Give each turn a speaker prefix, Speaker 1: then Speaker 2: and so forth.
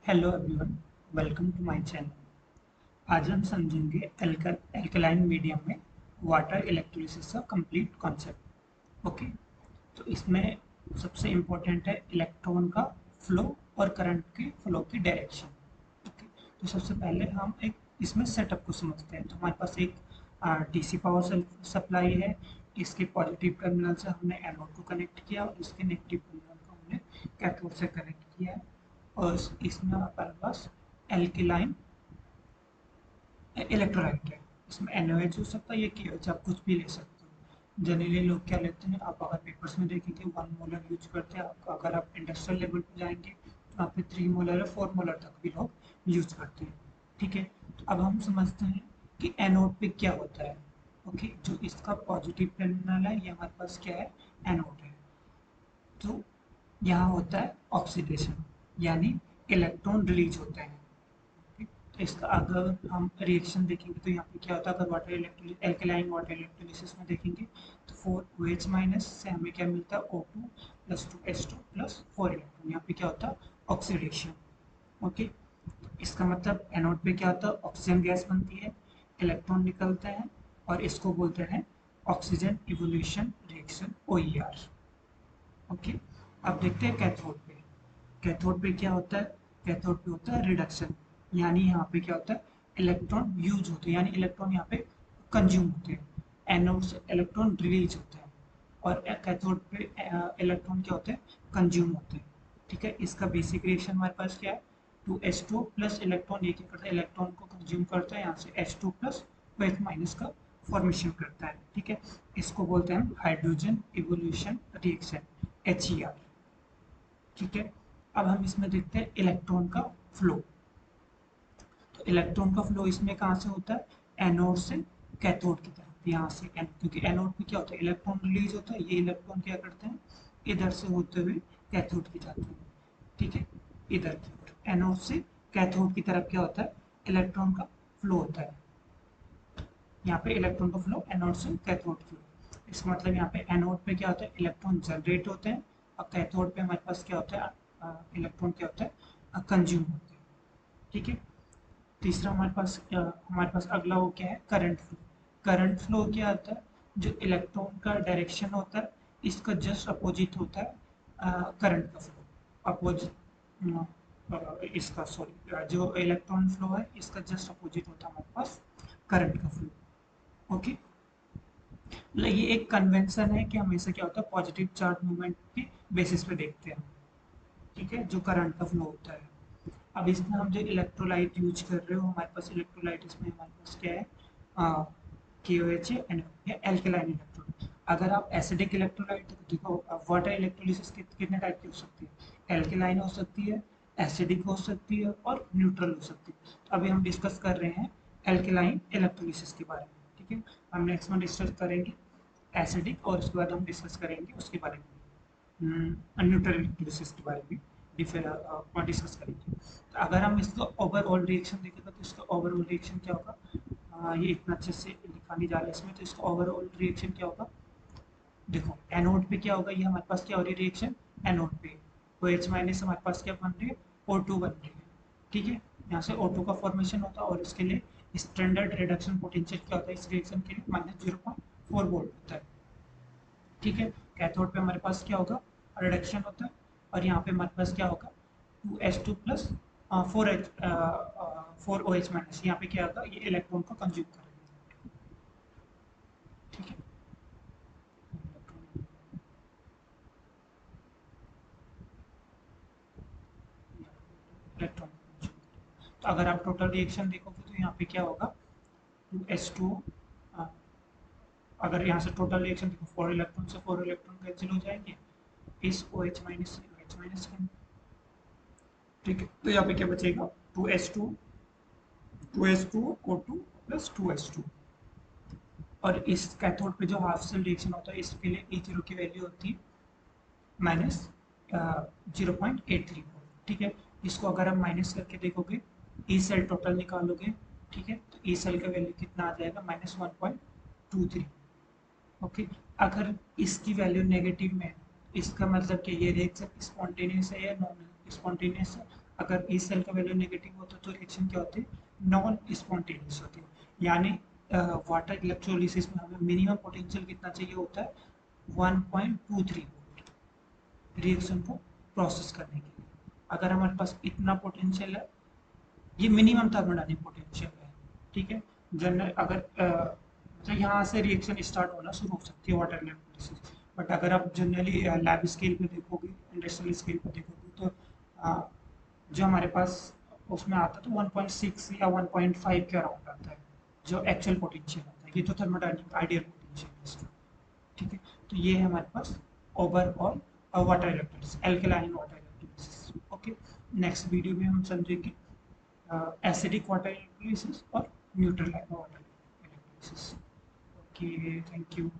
Speaker 1: Hello everyone, welcome to my channel. आज हम समझेंगे एल्कलाइन मीडियम में वाटर इलेक्ट्रोलिसिस का कंप्लीट कॉन्सेप्ट। ओके, तो इसमें सबसे इम्पोर्टेंट है इलेक्ट्रॉन का फ्लो और करंट के फ्लो की डायरेक्शन। ओके, तो सबसे पहले हम एक इसमें सेटअप को समझते हैं। तो हमारे पास एक डीसी पावर सप्लाई है। इसके पॉजिटिव टर्मिनल से हमने एनोड को कनेक्ट किया और इसके नेगेटिव टर्मिनल को हमने कैथोड से कनेक्ट किया है। और इसमें हमारे पास एल्किलाइन इलेक्ट्रोलाइट है। इसमें NaOH हो सकता है, ये KOH, आप कुछ भी ले सकते हो। जनरली लोग क्या लेते हैं, आप अगर पेपर्स में देखेंगे 1 मोलर यूज करते हैं। अगर आप इंडस्ट्रियल लेवल पे जाएंगे तो वहाँ पे 3 मोलर या 4 मोलर तक भी लोग यूज करते हैं। ठीक है, तो अब हम समझते हैं कि एनोड पे क्या होता है। ओके, जो इसका पॉजिटिव टर्मिनल है ये हमारे पास क्या है, एनोड है। तो यहाँ होता है ऑक्सीडेशन, यानी इलेक्ट्रॉन रिलीज होते हैं। ठीक? तो इसका अगर हम रिएक्शन देखेंगे तो यहाँ पे क्या होता है, अगर water electrolysis alkaline water electrolysis में देखेंगे तो 4OH माइनस से हमें क्या मिलता है, O2 plus 2H2 plus 4 electron. यहाँ पे क्या होता है, ऑक्सीडेशन। ओके, इसका मतलब एनोड पे क्या होता है, ऑक्सीजन गैस बनती है, इलेक्ट्रॉन निकलते हैं और इसको बोलते हैं oxygen evolution reaction, OER। Okay, अब देखते हैं कैथोड पे। कैथोड पे क्या होता है, कैथोड पे होता है रिडक्शन, यानी यहाँ पे क्या होता है, इलेक्ट्रॉन यूज होते हैं, यानी इलेक्ट्रॉन यहाँ पे कंज्यूम होते हैं। एनोड से इलेक्ट्रॉन रिलीज होते हैं और कैथोड पे इलेक्ट्रॉन क्या होते हैं, कंज्यूम होते हैं। ठीक है, इसका बेसिक रिएक्शन हमारे पास क्या है, 2H2 प्लस इलेक्ट्रॉन, ये क्या करता है, इलेक्ट्रॉन को कंज्यूम करता है, यहाँ से H2 प्लस OH माइनस का फॉर्मेशन करता है। ठीक है, इसको बोलते हैं हम हाइड्रोजन इवोल्यूशन रिएक्शन, HER। ठीक है, अब हम इसमें देखते हैं इलेक्ट्रॉन का फ्लो। तो इलेक्ट्रॉन का फ्लो इसमें कहाँ से होता है, एनोड से कैथोड की तरफ, यहाँ से क्योंकि एनोड में क्या होता है, इलेक्ट्रॉन रिलीज होता है, ये इलेक्ट्रॉन क्या करते हैं, इधर से होते हुए कैथोड की जाते हैं। ठीक है, इधर की ओर एनोड से कैथोड की तरफ क्या होता है, इलेक्ट्रॉन का फ्लो होता है। यहाँ पे इलेक्ट्रॉन का फ्लो एनोड से कैथोड की ओर। इसका मतलब यहाँ पे एनोड पे क्या होता है, इलेक्ट्रॉन जनरेट होते हैं और कैथोड पे हमारे पास क्या होता है, इलेक्ट्रॉन क्या होता है, कंज्यूम होते हैं। ठीक है, तीसरा हमारे पास अगला वो क्या है, करंट फ्लो। करंट फ्लो क्या होता है, जो इलेक्ट्रॉन का डायरेक्शन होता है इसका जस्ट अपोजिट होता है करंट का फ्लो। अपोजिट इसका सॉरी, जो इलेक्ट्रॉन फ्लो है इसका जस्ट अपोजिट होता है हमारे पास करंट का फ्लो। ओके, ये एक कन्वेंशन है कि हमेशा क्या होता है, पॉजिटिव चार्ज मूवमेंट के बेसिस पे देखते हैं। ठीक है, जो करंट का फ्लो होता है। अब इसमें हम जो इलेक्ट्रोलाइट यूज कर रहे हो, हमारे पास इलेक्ट्रोलाइट इसमें हमारे पास क्या है, KOH या एल्कलाइन इलेक्ट्रोलाइट। अगर आप एसिडिक इलेक्ट्रोलाइट देखो, वाटर इलेक्ट्रोलिसिस कितने टाइप की हो सकती है, एल्कलाइन हो सकती है, एसिडिक हो सकती है और न्यूट्रल हो सकती है। तो अभी हम डिस्कस कर रहे हैं एल्कलाइन इलेक्ट्रोलिसिस के बारे में। ठीक है, हम नेक्स्ट में डिस्कस करेंगे एसिडिक और उसके बाद हम डिस्कस करेंगे उसके बारे में न्यूट्रल इलेक्ट्रोलिसिस के बारे में डिस्कस करेंगे। तो अगर हम इसका ओवरऑल रिएक्शन देखेंगे तो इसका ओवरऑल रिएक्शन क्या होगा, ये इतना अच्छे से लिखा नहीं जा रहा है इसमें, तो इसका ओवरऑल रिएक्शन क्या होगा, देखो एनोड पे क्या होगा, ये हमारे पास क्या हो रही है रिएक्शन, एनोड पे OH माइनस हमारे पास क्या बन रही है, O2 बन रही है। ठीक है, यहाँ से O2 का फॉर्मेशन होता है और इसके लिए स्टैंडर्ड रिडक्शन पोटेंशियल क्या होता है इस रिएक्शन के लिए, -0.4 वोल्ट होता है। ठीक है, कैथोड पे हमारे पास क्या होगा, रिडक्शन होता है और यहाँ पे हमारे पास क्या होगा, 2H2 प्लस 4OH माइनस, यहाँ पे क्या होगा, ये इलेक्ट्रॉन को कंज्यूम करेगा। ठीक है, इलेक्ट्रॉन तो अगर आप टोटल रिएक्शन देखोगे तो यहाँ पे क्या होगा, 2H2, अगर यहाँ से टोटल रिएक्शन देखो, 4 इलेक्ट्रॉन से 4 इलेक्ट्रॉन कैंसिल हो जाएंगे, इस OH माइनस से OH माइनस के। ठीक है, तो यहाँ पे क्या बचेगा, 2H2, 2H2 O2 plus 2H2। और इस कैथोड पे जो हाफ सेल रिएक्शन होता है इसके लिए E0 की वैल्यू होती है -0.83 वोल्ट। ठीक है, इसको अगर हम माइनस करके देखोगे, ई सेल टोटल निकालोगे, ठीक है, तो ई सेल का वैल्यू कितना आ जाएगा, -1.23। ओके, अगर इसकी वैल्यू नेगेटिव में है, इसका मतलब कि ये रिएक्शन स्पॉन्टेनियस है या नॉन स्पॉन्टेनियस है, अगर इस सेल का वैल्यू नेगेटिव होता है तो रिएक्शन क्या होती है, नॉन स्पॉन्टेनियस होती है। यानी वाटर इलेक्ट्रोलिसिस में हमें मिनिमम पोटेंशियल कितना चाहिए होता है, 1.23 वोल्ट रिएक्शन को प्रोसेस करने के लिए। अगर हमारे पास इतना पोटेंशियल है, ये मिनिमम थर्मोडायनेमिक पोटेंशियल है, ठीक है। जनरल अगर मतलब यहाँ से रिएक्शन स्टार्ट होना शुरू हो सकती है वाटर इलेक्ट्रोलिसिस। बट अगर आप जनरली लैब स्केल पे देखोगे, इंडस्ट्रियल स्केल पे देखोगे तो जो हमारे पास उसमें आता है तो 1.6 या 1.5 के अराउंड आता है जो एक्चुअल पोटेंशियल आता है। ये तो थर्मोडायनेमिक आइडियल पोटेंशियल है इसका, ठीक है। तो ये है हमारे पास overall water electrolysis, alkaline water electrolysis. Okay, next video में हम समझेंगे acidic water electrolysis or neutral water electrolysis. Okay, thank you.